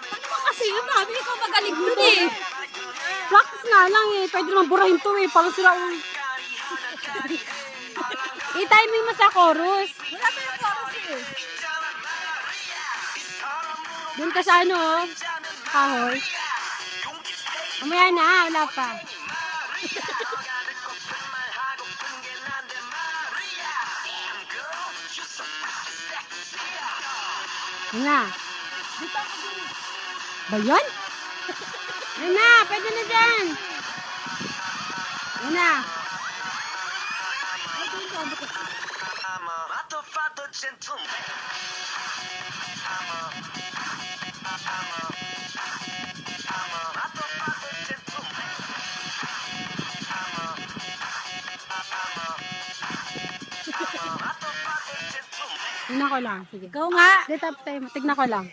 Ano ba kasi yun? Sabi ikaw magaling dun eh. Practice nga lang eh. Pwede naman burahin to eh. Parang sila i-timing mo sa chorus. Wala pa yung chorus eh. Doon ka sa ano, kahoy. Mamaya na, wala pa. Ano na? Ba yun? Ano na, pwede na dyan. Ano na? Tignan ko lang, sige. Ikaw nga. Tignan ko lang.